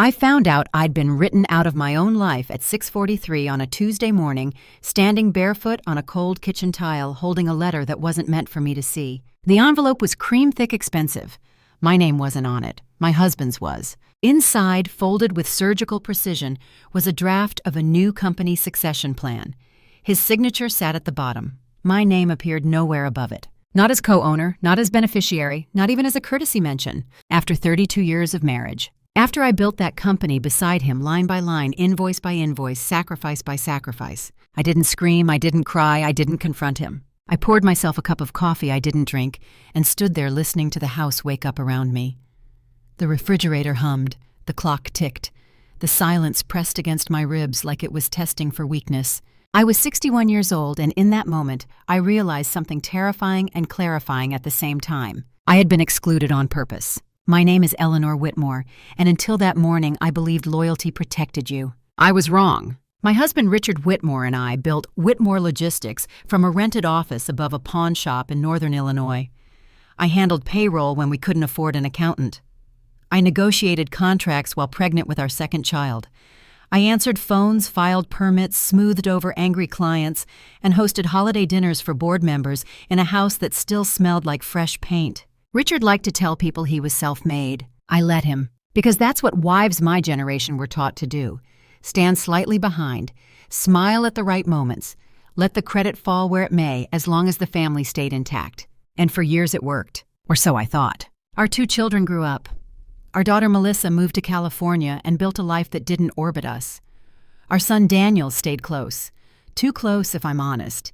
I found out I'd been written out of my own life at 6:43 on a Tuesday morning, standing barefoot on a cold kitchen tile holding a letter that wasn't meant for me to see. The envelope was cream-thick expensive. My name wasn't on it. My husband's was. Inside, folded with surgical precision, was a draft of a new company succession plan. His signature sat at the bottom. My name appeared nowhere above it. Not as co-owner, not as beneficiary, not even as a courtesy mention, after 32 years of marriage. After I built that company beside him, line by line, invoice by invoice, sacrifice by sacrifice, I didn't scream, I didn't cry, I didn't confront him. I poured myself a cup of coffee I didn't drink and stood there listening to the house wake up around me. The refrigerator hummed, the clock ticked. The silence pressed against my ribs like it was testing for weakness. I was 61 years old, and in that moment, I realized something terrifying and clarifying at the same time. I had been excluded on purpose. My name is Eleanor Whitmore, and until that morning, I believed loyalty protected you. I was wrong. My husband Richard Whitmore and I built Whitmore Logistics from a rented office above a pawn shop in northern Illinois. I handled payroll when we couldn't afford an accountant. I negotiated contracts while pregnant with our second child. I answered phones, filed permits, smoothed over angry clients, and hosted holiday dinners for board members in a house that still smelled like fresh paint. Richard liked to tell people he was self-made. I let him, because that's what wives my generation were taught to do. Stand slightly behind, smile at the right moments, let the credit fall where it may as long as the family stayed intact. And for years it worked, or so I thought. Our 2 children grew up. Our daughter Melissa moved to California and built a life that didn't orbit us. Our son Daniel stayed close. Too close, if I'm honest.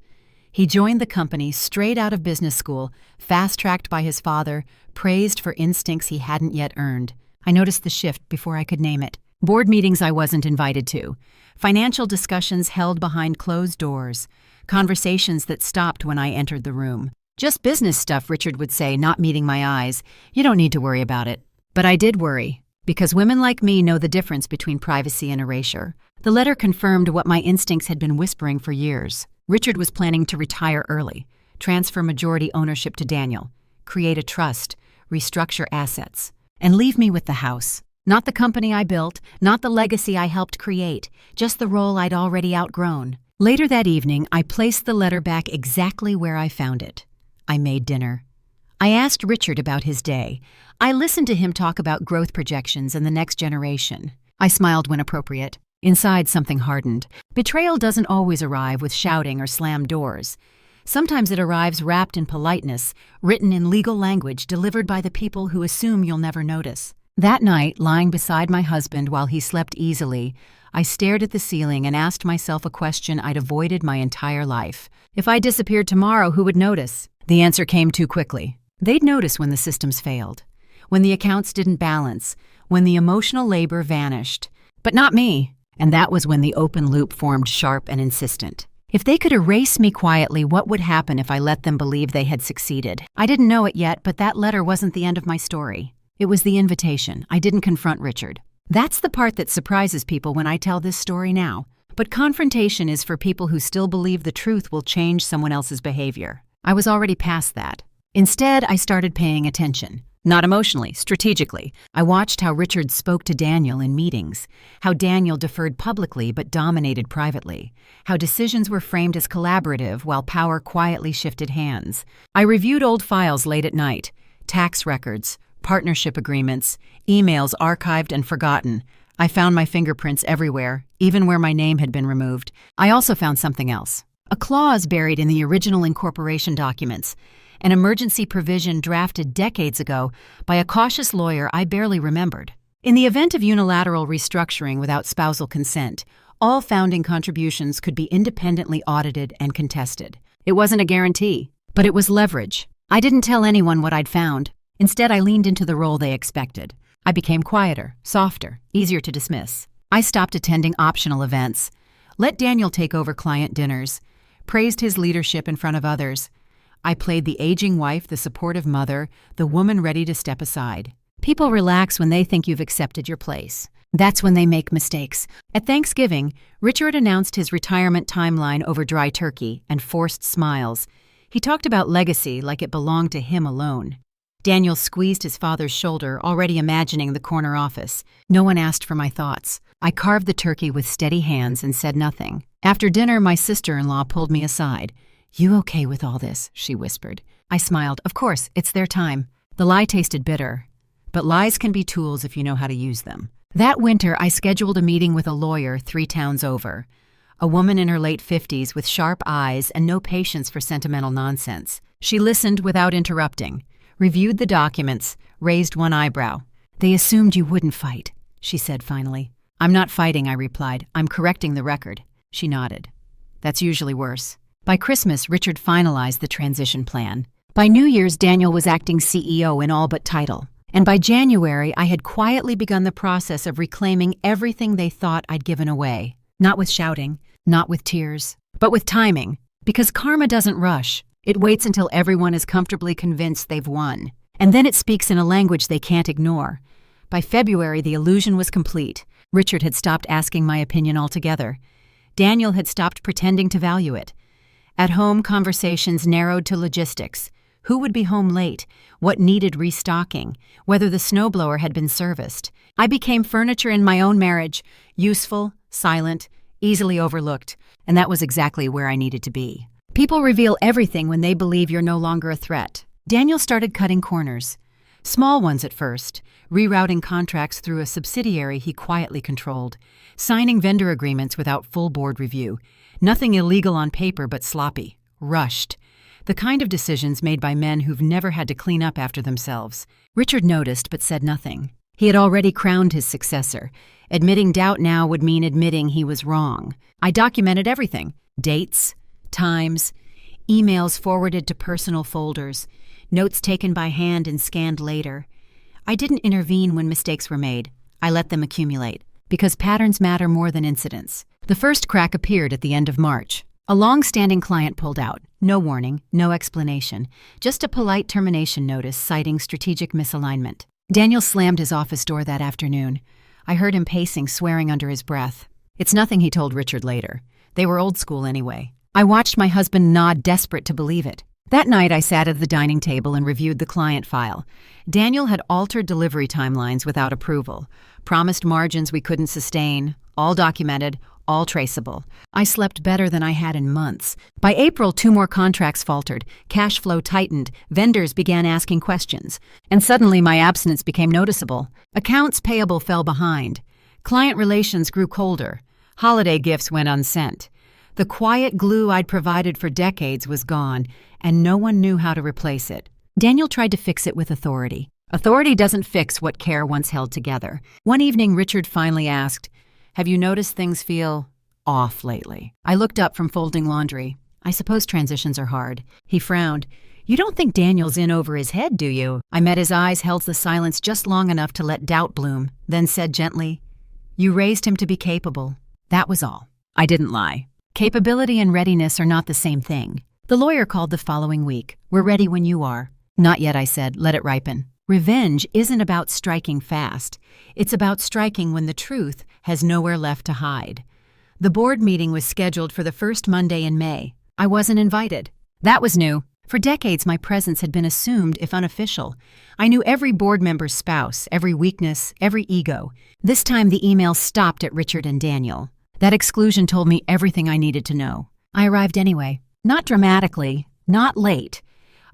He joined the company straight out of business school, fast-tracked by his father, praised for instincts he hadn't yet earned. I noticed the shift before I could name it. Board meetings I wasn't invited to. Financial discussions held behind closed doors. Conversations that stopped when I entered the room. Just business stuff, Richard would say, not meeting my eyes. You don't need to worry about it. But I did worry, because women like me know the difference between privacy and erasure. The letter confirmed what my instincts had been whispering for years. Richard was planning to retire early, transfer majority ownership to Daniel, create a trust, restructure assets, and leave me with the house. Not the company I built, not the legacy I helped create, just the role I'd already outgrown. Later that evening, I placed the letter back exactly where I found it. I made dinner. I asked Richard about his day. I listened to him talk about growth projections and the next generation. I smiled when appropriate. Inside, something hardened. Betrayal doesn't always arrive with shouting or slammed doors. Sometimes it arrives wrapped in politeness, written in legal language delivered by the people who assume you'll never notice. That night, lying beside my husband while he slept easily, I stared at the ceiling and asked myself a question I'd avoided my entire life. If I disappeared tomorrow, who would notice? The answer came too quickly. They'd notice when the systems failed, when the accounts didn't balance, when the emotional labor vanished. But not me. And that was when the open loop formed sharp and insistent. If they could erase me quietly, what would happen if I let them believe they had succeeded? I didn't know it yet, but that letter wasn't the end of my story. It was the invitation. I didn't confront Richard. That's the part that surprises people when I tell this story now. But confrontation is for people who still believe the truth will change someone else's behavior. I was already past that. Instead, I started paying attention. Not emotionally, strategically. I watched how Richard spoke to Daniel in meetings, how Daniel deferred publicly but dominated privately, how decisions were framed as collaborative while power quietly shifted hands. I reviewed old files late at night, tax records, partnership agreements, emails archived and forgotten. I found my fingerprints everywhere, even where my name had been removed. I also found something else. A clause buried in the original incorporation documents. An emergency provision drafted decades ago by a cautious lawyer I barely remembered. In the event of unilateral restructuring without spousal consent, all founding contributions could be independently audited and contested. It wasn't a guarantee, but it was leverage. I didn't tell anyone what I'd found. Instead, I leaned into the role they expected. I became quieter, softer, easier to dismiss. I stopped attending optional events, let Daniel take over client dinners, praised his leadership in front of others. I played the aging wife, the supportive mother, the woman ready to step aside. People relax when they think you've accepted your place. That's when they make mistakes. At Thanksgiving, Richard announced his retirement timeline over dry turkey and forced smiles. He talked about legacy like it belonged to him alone. Daniel squeezed his father's shoulder, already imagining the corner office. No one asked for my thoughts. I carved the turkey with steady hands and said nothing. After dinner, my sister-in-law pulled me aside. "You okay with all this?" she whispered. I smiled. Of course, it's their time. The lie tasted bitter, but lies can be tools if you know how to use them. That winter, I scheduled a meeting with a lawyer 3 towns over. A woman in her late 50s with sharp eyes and no patience for sentimental nonsense. She listened without interrupting, reviewed the documents, raised one eyebrow. "They assumed you wouldn't fight," she said finally. "I'm not fighting," I replied. "I'm correcting the record." She nodded. "That's usually worse." By Christmas, Richard finalized the transition plan. By New Year's, Daniel was acting CEO in all but title. And by January, I had quietly begun the process of reclaiming everything they thought I'd given away. Not with shouting, not with tears, but with timing. Because karma doesn't rush. It waits until everyone is comfortably convinced they've won. And then it speaks in a language they can't ignore. By February, the illusion was complete. Richard had stopped asking my opinion altogether. Daniel had stopped pretending to value it. At home, conversations narrowed to logistics. Who would be home late? What needed restocking? Whether the snowblower had been serviced. I became furniture in my own marriage. Useful, silent, easily overlooked. And that was exactly where I needed to be. People reveal everything when they believe you're no longer a threat. Daniel started cutting corners. Small ones at first, rerouting contracts through a subsidiary he quietly controlled, signing vendor agreements without full board review. Nothing illegal on paper but sloppy, rushed. The kind of decisions made by men who've never had to clean up after themselves. Richard noticed but said nothing. He had already crowned his successor. Admitting doubt now would mean admitting he was wrong. I documented everything. Dates, times, emails forwarded to personal folders, notes taken by hand and scanned later. I didn't intervene when mistakes were made. I let them accumulate, because patterns matter more than incidents. The first crack appeared at the end of March. A long-standing client pulled out. No warning, no explanation, just a polite termination notice citing strategic misalignment. Daniel slammed his office door that afternoon. I heard him pacing, swearing under his breath. "It's nothing," he told Richard later. "They were old school anyway." I watched my husband nod, desperate to believe it. That night, I sat at the dining table and reviewed the client file. Daniel had altered delivery timelines without approval, promised margins we couldn't sustain, all documented, all traceable. I slept better than I had in months. By April, 2 more contracts faltered, cash flow tightened, vendors began asking questions, and suddenly my absence became noticeable. Accounts payable fell behind. Client relations grew colder. Holiday gifts went unsent. The quiet glue I'd provided for decades was gone, and no one knew how to replace it. Daniel tried to fix it with authority. Authority doesn't fix what care once held together. One evening, Richard finally asked, "Have you noticed things feel off lately?" I looked up from folding laundry. "I suppose transitions are hard." He frowned. "You don't think Daniel's in over his head, do you?" I met his eyes, held the silence just long enough to let doubt bloom, then said gently, "You raised him to be capable." That was all. I didn't lie. Capability and readiness are not the same thing. The lawyer called the following week. "We're ready when you are." "Not yet," I said. "Let it ripen." Revenge isn't about striking fast. It's about striking when the truth has nowhere left to hide. The board meeting was scheduled for the first Monday in May. I wasn't invited. That was new. For decades, my presence had been assumed, if unofficial. I knew every board member's spouse, every weakness, every ego. This time, the email stopped at Richard and Daniel. That exclusion told me everything I needed to know. I arrived anyway. Not dramatically, not late.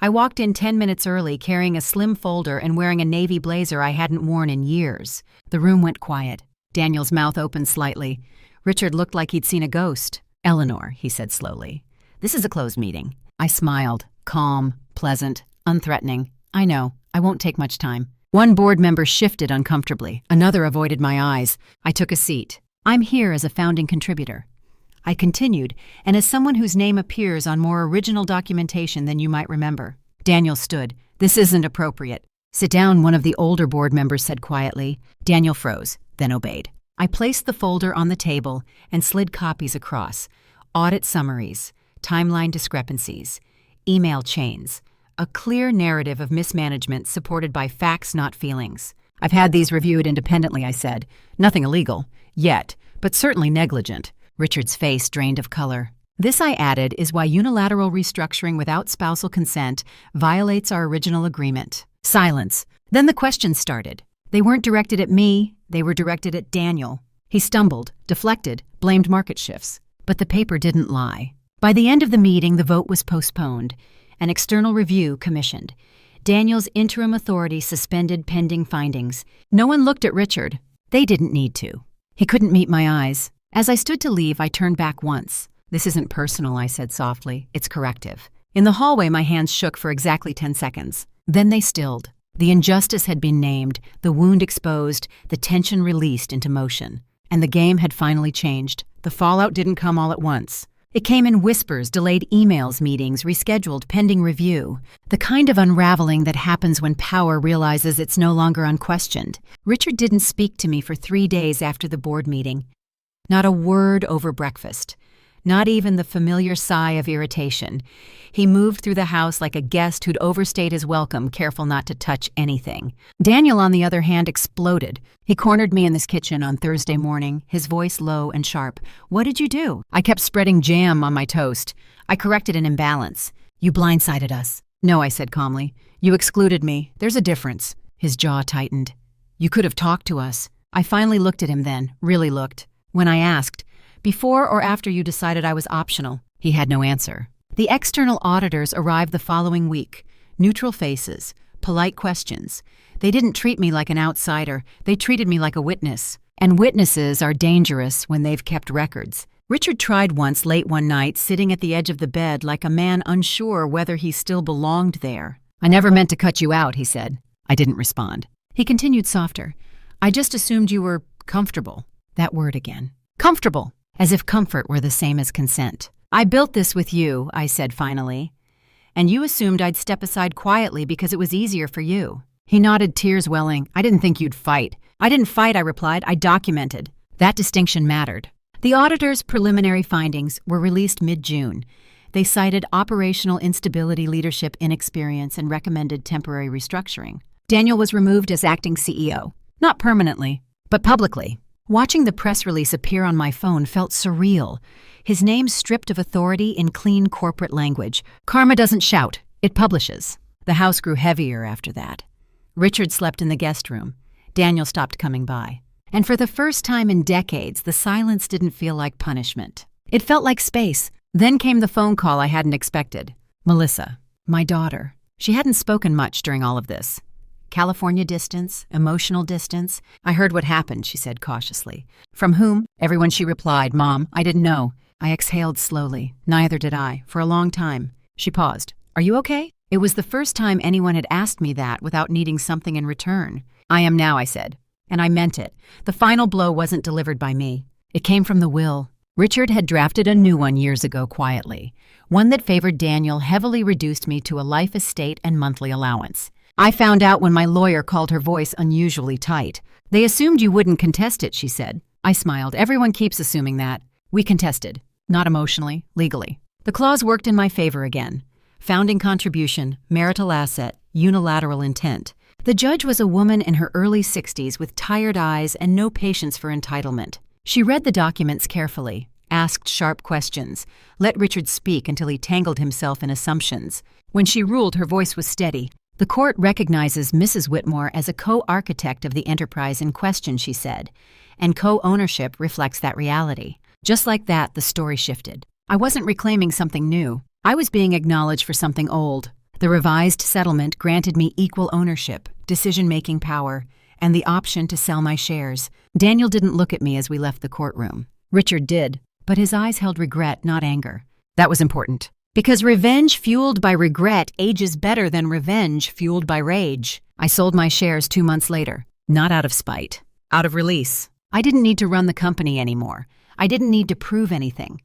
I walked in 10 minutes early, carrying a slim folder and wearing a navy blazer I hadn't worn in years. The room went quiet. Daniel's mouth opened slightly. Richard looked like he'd seen a ghost. "Eleanor," he said slowly, "this is a closed meeting." I smiled, calm, pleasant, unthreatening. "I know, I won't take much time." One board member shifted uncomfortably. Another avoided my eyes. I took a seat. "I'm here as a founding contributor." I continued, and as someone whose name appears on more original documentation than you might remember. Daniel stood. "This isn't appropriate." "Sit down," one of the older board members said quietly. Daniel froze, then obeyed. I placed the folder on the table and slid copies across. Audit summaries, timeline discrepancies, email chains, a clear narrative of mismanagement supported by facts, not feelings. "I've had these reviewed independently," I said. "Nothing illegal. Yet, but certainly negligent." Richard's face drained of color. This, I added, is why unilateral restructuring without spousal consent violates our original agreement. Silence. Then the questions started. They weren't directed at me, they were directed at Daniel. He stumbled, deflected, blamed market shifts. But the paper didn't lie. By the end of the meeting, the vote was postponed. An external review commissioned. Daniel's interim authority suspended pending findings. No one looked at Richard. They didn't need to. He couldn't meet my eyes. As I stood to leave, I turned back once. "This isn't personal," I said softly. "It's corrective." In the hallway, my hands shook for exactly 10 seconds. Then they stilled. The injustice had been named, the wound exposed, the tension released into motion. And the game had finally changed. The fallout didn't come all at once. It came in whispers, delayed emails, meetings, rescheduled, pending review. The kind of unraveling that happens when power realizes it's no longer unquestioned. Richard didn't speak to me for 3 days after the board meeting. Not a word over breakfast. Not even the familiar sigh of irritation. He moved through the house like a guest who'd overstayed his welcome, careful not to touch anything. Daniel, on the other hand, exploded. He cornered me in this kitchen on Thursday morning, his voice low and sharp. "What did you do?" I kept spreading jam on my toast. I corrected an imbalance. "You blindsided us." "No," I said calmly. "You excluded me. There's a difference." His jaw tightened. "You could have talked to us." I finally looked at him then, really looked. When I asked, "Before or after you decided I was optional?" He had no answer. The external auditors arrived the following week. Neutral faces, polite questions. They didn't treat me like an outsider. They treated me like a witness. And witnesses are dangerous when they've kept records. Richard tried once late one night, sitting at the edge of the bed like a man unsure whether he still belonged there. "I never meant to cut you out," he said. I didn't respond. He continued softer. "I just assumed you were comfortable." That word again. Comfortable. As if comfort were the same as consent. "I built this with you," I said finally. "And you assumed I'd step aside quietly because it was easier for you." He nodded, tears welling. "I didn't think you'd fight." "I didn't fight," I replied. "I documented." That distinction mattered. The auditor's preliminary findings were released mid-June. They cited operational instability, leadership inexperience, and recommended temporary restructuring. Daniel was removed as acting CEO. Not permanently, but publicly. Watching the press release appear on my phone felt surreal. His name stripped of authority in clean corporate language. Karma doesn't shout, it publishes. The house grew heavier after that. Richard slept in the guest room. Daniel stopped coming by. And for the first time in decades, the silence didn't feel like punishment. It felt like space. Then came the phone call I hadn't expected. Melissa, my daughter. She hadn't spoken much during all of this. California distance, emotional distance. "I heard what happened," she said cautiously. "From whom?" "Everyone," she replied. "Mom, I didn't know." I exhaled slowly. Neither did I, for a long time. She paused. "Are you okay?" It was the first time anyone had asked me that without needing something in return. "I am now," I said. And I meant it. The final blow wasn't delivered by me. It came from the will. Richard had drafted a new one years ago quietly. One that favored Daniel heavily reduced me to a life estate and monthly allowance. I found out when my lawyer called her voice unusually tight. "They assumed you wouldn't contest it," she said. I smiled. "Everyone keeps assuming that." We contested. Not emotionally, legally. The clause worked in my favor again. Founding contribution, marital asset, unilateral intent. The judge was a woman in her early 60s with tired eyes and no patience for entitlement. She read the documents carefully, asked sharp questions, let Richard speak until he tangled himself in assumptions. When she ruled, her voice was steady. "The court recognizes Mrs. Whitmore as a co-architect of the enterprise in question," she said, "and co-ownership reflects that reality." Just like that, the story shifted. I wasn't reclaiming something new. I was being acknowledged for something old. The revised settlement granted me equal ownership, decision-making power, and the option to sell my shares. Daniel didn't look at me as we left the courtroom. Richard did, but his eyes held regret, not anger. That was important. Because revenge fueled by regret ages better than revenge fueled by rage. I sold my shares 2 months later, not out of spite, out of release. I didn't need to run the company anymore. I didn't need to prove anything.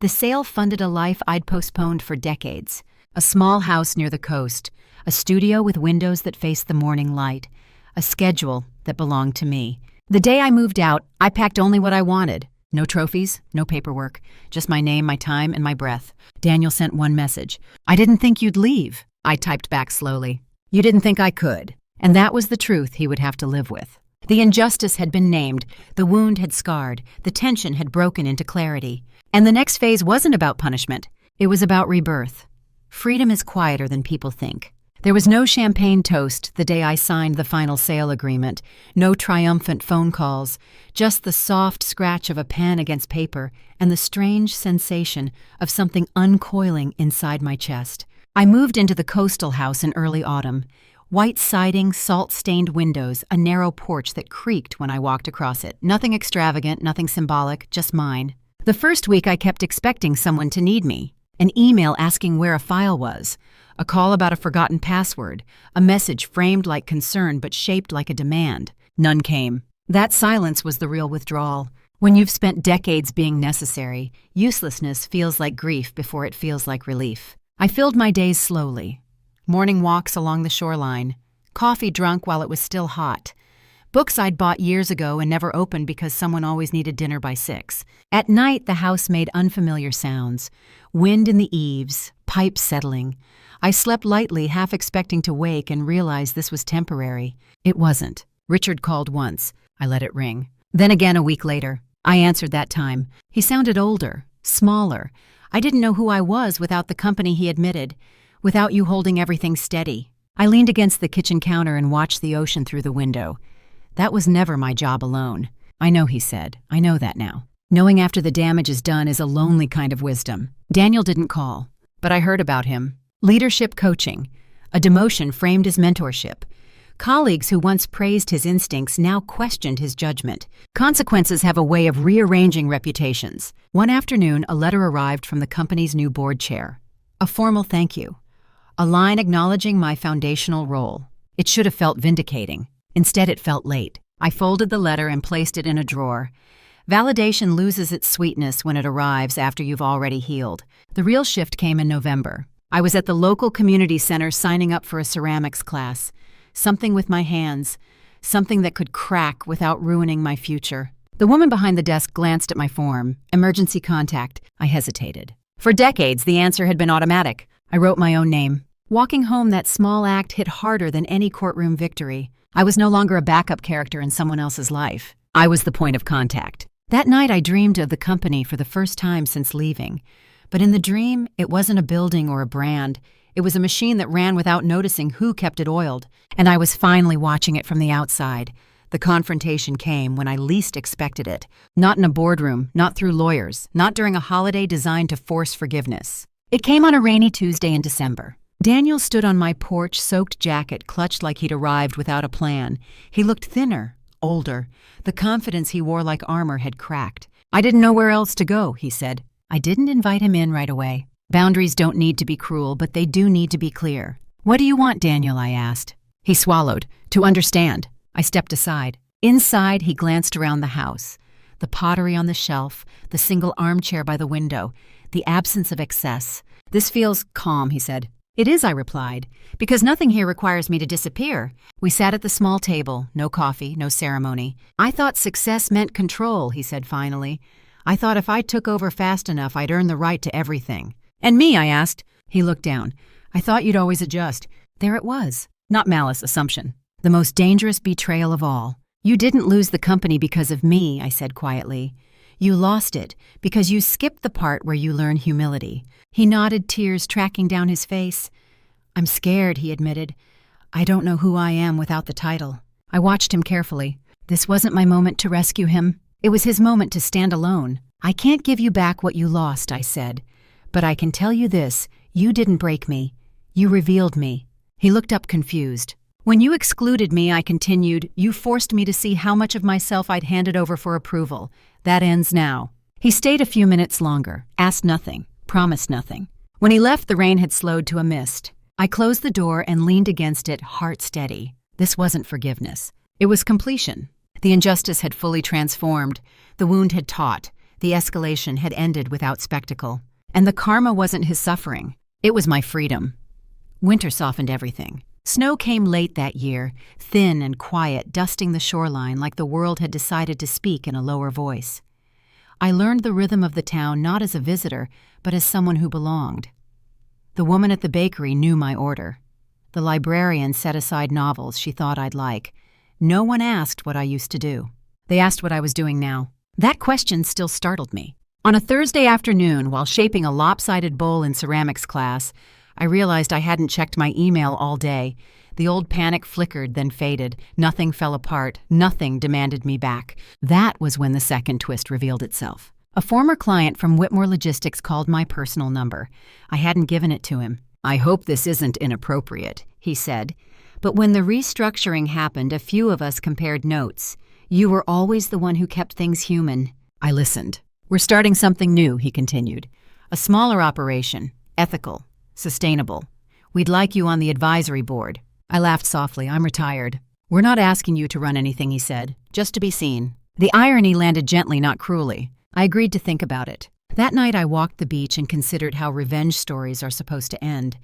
The sale funded a life I'd postponed for decades. A small house near the coast, a studio with windows that faced the morning light, a schedule that belonged to me. The day I moved out, I packed only what I wanted. No trophies, no paperwork, just my name, my time, and my breath. Daniel sent one message. "I didn't think you'd leave." I typed back slowly. "You didn't think I could." And that was the truth he would have to live with. The injustice had been named, the wound had scarred, the tension had broken into clarity. And the next phase wasn't about punishment. It was about rebirth. Freedom is quieter than people think. There was no champagne toast the day I signed the final sale agreement, no triumphant phone calls, just the soft scratch of a pen against paper and the strange sensation of something uncoiling inside my chest. I moved into the coastal house in early autumn. White siding, salt-stained windows, a narrow porch that creaked when I walked across it. Nothing extravagant, nothing symbolic, just mine. The first week I kept expecting someone to need me. An email asking where a file was, a call about a forgotten password, a message framed like concern but shaped like a demand. None came. That silence was the real withdrawal. When you've spent decades being necessary, uselessness feels like grief before it feels like relief. I filled my days slowly. Morning walks along the shoreline, coffee drunk while it was still hot, books I'd bought years ago and never opened because someone always needed dinner by 6. At night, the house made unfamiliar sounds. Wind in the eaves, pipes settling. I slept lightly, half expecting to wake and realize this was temporary. It wasn't. Richard called once. I let it ring. Then again a week later. I answered that time. He sounded older, smaller. I didn't know who I was without the company he admitted, without you holding everything steady. I leaned against the kitchen counter and watched the ocean through the window. That was never my job alone. I know, he said. I know that now. Knowing after the damage is done is a lonely kind of wisdom. Daniel didn't call, but I heard about him. Leadership coaching. A demotion framed as mentorship. Colleagues who once praised his instincts now questioned his judgment. Consequences have a way of rearranging reputations. One afternoon, a letter arrived from the company's new board chair. A formal thank you. A line acknowledging my foundational role. It should have felt vindicating. Instead, it felt late. I folded the letter and placed it in a drawer. Validation loses its sweetness when it arrives after you've already healed. The real shift came in November. I was at the local community center signing up for a ceramics class. Something with my hands. Something that could crack without ruining my future. The woman behind the desk glanced at my form. Emergency contact. I hesitated. For decades, the answer had been automatic. I wrote my own name. Walking home, that small act hit harder than any courtroom victory. I was no longer a backup character in someone else's life. I was the point of contact. That night I dreamed of the company for the first time since leaving. But in the dream, it wasn't a building or a brand. It was a machine that ran without noticing who kept it oiled. And I was finally watching it from the outside. The confrontation came when I least expected it. Not in a boardroom, not through lawyers, not during a holiday designed to force forgiveness. It came on a rainy Tuesday in December. Daniel stood on my porch, soaked jacket clutched like he'd arrived without a plan. He looked thinner, older. The confidence he wore like armor had cracked. I didn't know where else to go, he said. I didn't invite him in right away. Boundaries don't need to be cruel, but they do need to be clear. What do you want, Daniel? I asked. He swallowed. To understand. I stepped aside. Inside, he glanced around the house. The pottery on the shelf, the single armchair by the window, the absence of excess. This feels calm, he said. It is, I replied, because nothing here requires me to disappear. We sat at the small table, no coffee, no ceremony. I thought success meant control, he said finally. I thought if I took over fast enough, I'd earn the right to everything. And me, I asked. He looked down. I thought you'd always adjust. There it was. Not malice, assumption. The most dangerous betrayal of all. You didn't lose the company because of me, I said quietly. You lost it because you skipped the part where you learn humility. He nodded, tears tracking down his face. I'm scared, he admitted. I don't know who I am without the title. I watched him carefully. This wasn't my moment to rescue him. It was his moment to stand alone. I can't give you back what you lost, I said. But I can tell you this, you didn't break me. You revealed me. He looked up confused. When you excluded me, I continued, you forced me to see how much of myself I'd handed over for approval. That ends now. He stayed a few minutes longer, asked nothing, promised nothing. When he left, the rain had slowed to a mist. I closed the door and leaned against it, heart steady. This wasn't forgiveness. It was completion. The injustice had fully transformed. The wound had taught. The escalation had ended without spectacle. And the karma wasn't his suffering. It was my freedom. Winter softened everything. Snow came late that year, thin and quiet, dusting the shoreline like the world had decided to speak in a lower voice. I learned the rhythm of the town not as a visitor, but as someone who belonged. The woman at the bakery knew my order. The librarian set aside novels she thought I'd like. No one asked what I used to do. They asked what I was doing now. That question still startled me. On a Thursday afternoon, while shaping a lopsided bowl in ceramics class, I realized I hadn't checked my email all day. The old panic flickered, then faded. Nothing fell apart. Nothing demanded me back. That was when the second twist revealed itself. A former client from Whitmore Logistics called my personal number. I hadn't given it to him. "I hope this isn't inappropriate," he said. "But when the restructuring happened, a few of us compared notes. You were always the one who kept things human." I listened. "We're starting something new," he continued. "A smaller operation, ethical, sustainable. We'd like you on the advisory board." I laughed softly. "I'm retired." "We're not asking you to run anything," he said, "just to be seen." The irony landed gently, not cruelly. I agreed to think about it. That night I walked the beach and considered how revenge stories are supposed to end.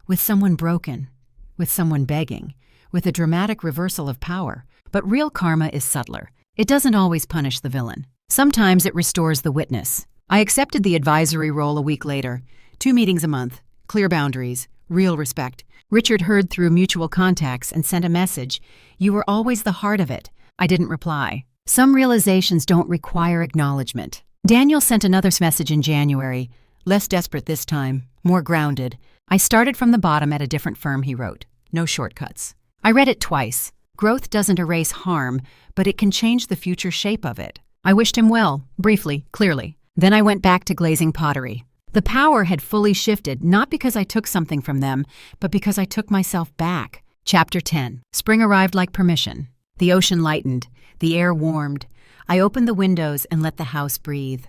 With someone broken, with someone begging, with a dramatic reversal of power. But real karma is subtler. It doesn't always punish the villain. Sometimes it restores the witness. I accepted the advisory role a week later. 2 meetings a month, clear boundaries, real respect. Richard heard through mutual contacts and sent a message. "You were always the heart of it." I didn't reply. Some realizations don't require acknowledgement. Daniel sent another message in January. Less desperate this time, more grounded. "I started from the bottom at a different firm," he wrote. "No shortcuts." I read it twice. Growth doesn't erase harm, but it can change the future shape of it. I wished him well, briefly, clearly. Then I went back to glazing pottery. The power had fully shifted, not because I took something from them, but because I took myself back. Chapter 10. Spring arrived like permission. The ocean lightened. The air warmed. I opened the windows and let the house breathe.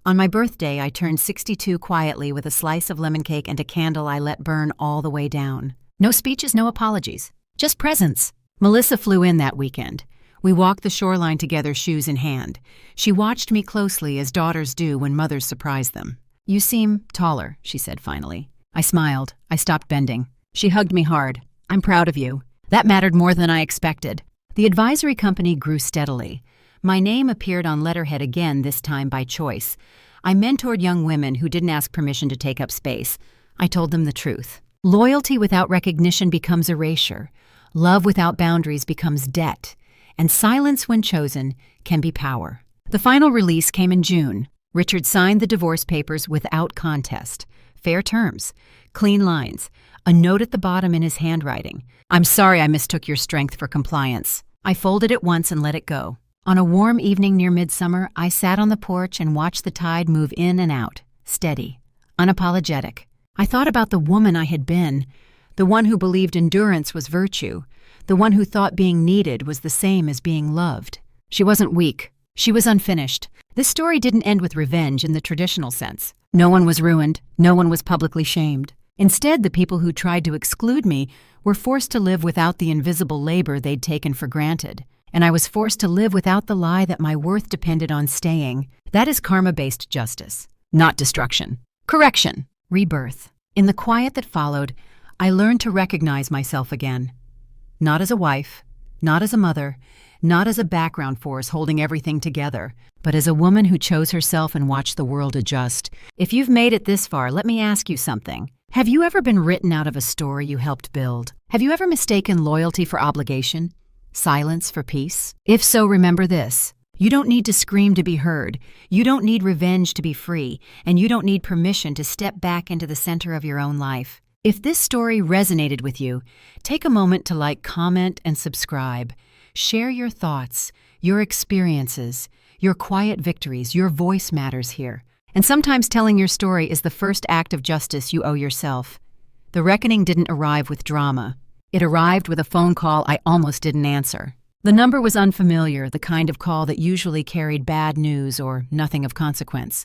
On my birthday, I turned 62 quietly with a slice of lemon cake and a candle I let burn all the way down. No speeches, no apologies. Just presence. Melissa flew in that weekend. We walked the shoreline together, shoes in hand. She watched me closely, as daughters do when mothers surprise them. "You seem taller," she said finally. I smiled. I stopped bending. She hugged me hard. "I'm proud of you." That mattered more than I expected. The advisory company grew steadily. My name appeared on letterhead again, this time by choice. I mentored young women who didn't ask permission to take up space. I told them the truth. Loyalty without recognition becomes erasure. Love without boundaries becomes debt. And silence, when chosen, can be power. The final release came in June. Richard signed the divorce papers without contest. Fair terms, clean lines, a note at the bottom in his handwriting. "I'm sorry I mistook your strength for compliance." I folded it once and let it go. On a warm evening near midsummer, I sat on the porch and watched the tide move in and out, steady, unapologetic. I thought about the woman I had been, the one who believed endurance was virtue, the one who thought being needed was the same as being loved. She wasn't weak. She was unfinished. This story didn't end with revenge in the traditional sense. No one was ruined. No one was publicly shamed. Instead, the people who tried to exclude me were forced to live without the invisible labor they'd taken for granted. And I was forced to live without the lie that my worth depended on staying. That is karma-based justice, not destruction. Correction. Rebirth. In the quiet that followed, I learned to recognize myself again. Not as a wife, not as a mother, not as a background force holding everything together, but as a woman who chose herself and watched the world adjust. If you've made it this far, let me ask you something. Have you ever been written out of a story you helped build? Have you ever mistaken loyalty for obligation? Silence for peace? If so, remember this. You don't need to scream to be heard. You don't need revenge to be free. And you don't need permission to step back into the center of your own life. If this story resonated with you, take a moment to like, comment, and subscribe. Share your thoughts, your experiences, your quiet victories. Your voice matters here. And sometimes telling your story is the first act of justice you owe yourself. The reckoning didn't arrive with drama. It arrived with a phone call I almost didn't answer. The number was unfamiliar, the kind of call that usually carried bad news or nothing of consequence.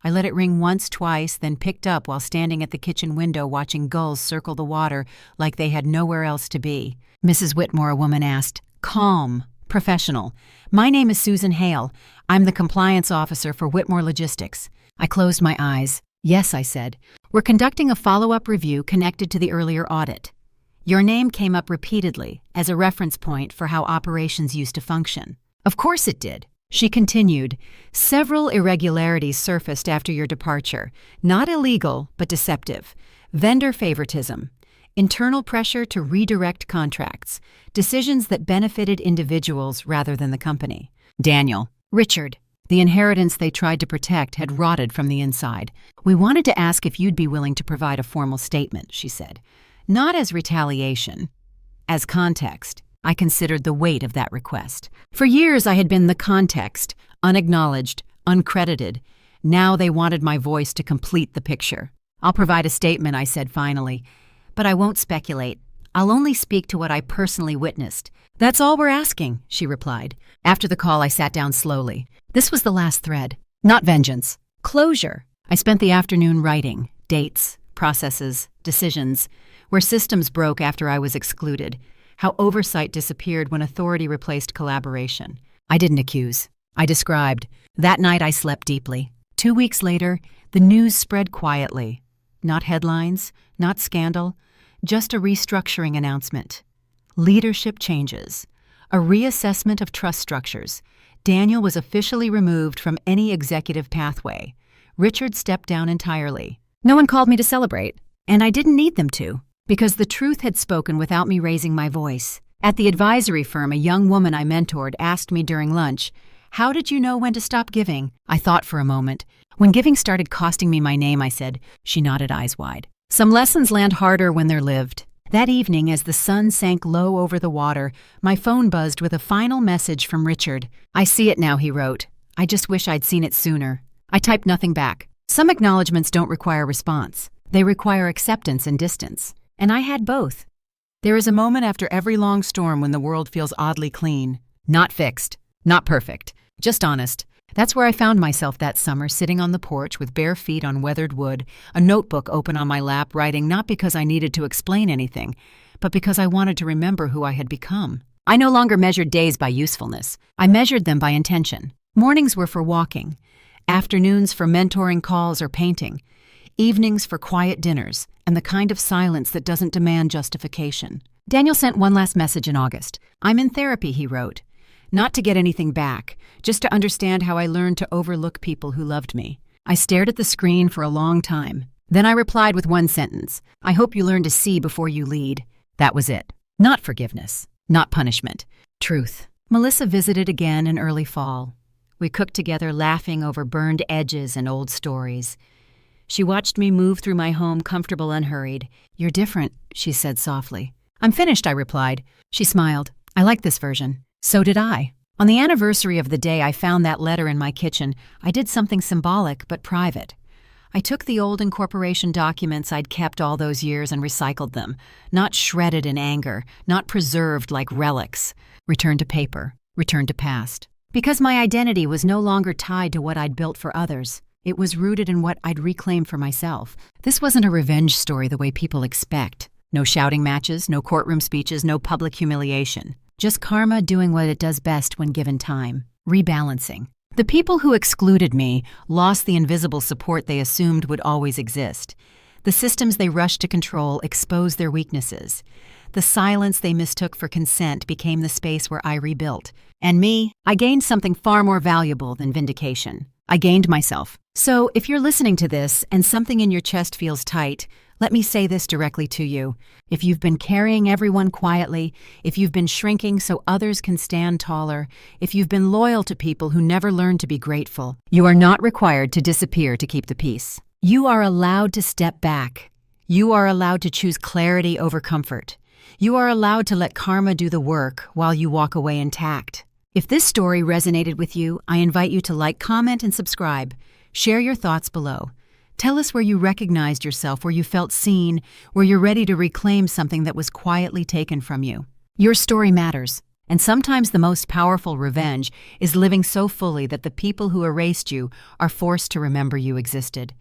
I let it ring once, twice, then picked up while standing at the kitchen window watching gulls circle the water like they had nowhere else to be. "Mrs. Whitmore," a woman asked. Calm, professional. "My name is Susan Hale. I'm the compliance officer for Whitmore Logistics." I closed my eyes. "Yes," I said. "We're conducting a follow-up review connected to the earlier audit. Your name came up repeatedly as a reference point for how operations used to function." "Of course it did." She continued. "Several irregularities surfaced after your departure. Not illegal, but deceptive. Vendor favoritism. internal pressure to redirect contracts, decisions that benefited individuals rather than the company. Daniel, Richard, the inheritance they tried to protect had rotted from the inside. We wanted to ask if you'd be willing to provide a formal statement, she said. Not as retaliation, as context. I considered the weight of that request. For years I had been the context, unacknowledged, uncredited. Now they wanted my voice to complete the picture. I'll provide a statement, I said finally, but I won't speculate. I'll only speak to what I personally witnessed. That's all we're asking, she replied. After the call, I sat down slowly. This was the last thread. Not vengeance. Closure. I spent the afternoon writing dates, processes, decisions, where systems broke after I was excluded, how oversight disappeared when authority replaced collaboration. I didn't accuse. I described. That night I slept deeply. 2 weeks later, the news spread quietly. Not headlines, not scandal, just a restructuring announcement. Leadership changes. A reassessment of trust structures. Daniel was officially removed from any executive pathway. Richard stepped down entirely. No one called me to celebrate, and I didn't need them to, because the truth had spoken without me raising my voice. At the advisory firm, a young woman I mentored asked me during lunch, "How did you know when to stop giving?" I thought for a moment. When giving started costing me my name, I said. She nodded, eyes wide. Some lessons land harder when they're lived. That evening, as the sun sank low over the water, my phone buzzed with a final message from Richard. "I see it now," he wrote. "I just wish I'd seen it sooner." I typed nothing back. Some acknowledgments don't require response. They require acceptance and distance. And I had both. There is a moment after every long storm when the world feels oddly clean. Not fixed. Not perfect. Just honest. That's where I found myself that summer, sitting on the porch with bare feet on weathered wood, a notebook open on my lap, writing not because I needed to explain anything, but because I wanted to remember who I had become. I no longer measured days by usefulness. I measured them by intention. Mornings were for walking. Afternoons for mentoring calls or painting. Evenings for quiet dinners, and the kind of silence that doesn't demand justification. Daniel sent one last message in August. "I'm in therapy," he wrote. Not to get anything back, just to understand how I learned to overlook people who loved me. I stared at the screen for a long time. Then I replied with one sentence. "I hope you learn to see before you lead." That was it. Not forgiveness. Not punishment. Truth. Melissa visited again in early fall. We cooked together, laughing over burned edges and old stories. She watched me move through my home, comfortable, unhurried. "You're different," she said softly. "I'm finished," I replied. She smiled. "I like this version." So did I. On the anniversary of the day I found that letter in my kitchen, I did something symbolic but private. I took the old incorporation documents I'd kept all those years and recycled them, not shredded in anger, not preserved like relics. Returned to paper, returned to past. Because my identity was no longer tied to what I'd built for others. It was rooted in what I'd reclaimed for myself. This wasn't a revenge story the way people expect. No shouting matches, no courtroom speeches, no public humiliation. Just karma doing what it does best when given time. Rebalancing. The people who excluded me lost the invisible support they assumed would always exist. The systems they rushed to control exposed their weaknesses. The silence they mistook for consent became the space where I rebuilt. And me, I gained something far more valuable than vindication. I gained myself. So if you're listening to this and something in your chest feels tight, let me say this directly to you. If you've been carrying everyone quietly, if you've been shrinking so others can stand taller, if you've been loyal to people who never learned to be grateful, you are not required to disappear to keep the peace. You are allowed to step back. You are allowed to choose clarity over comfort. You are allowed to let karma do the work while you walk away intact. If this story resonated with you, I invite you to like, comment, and subscribe. Share your thoughts below. Tell us where you recognized yourself, where you felt seen, where you're ready to reclaim something that was quietly taken from you. Your story matters, and sometimes the most powerful revenge is living so fully that the people who erased you are forced to remember you existed.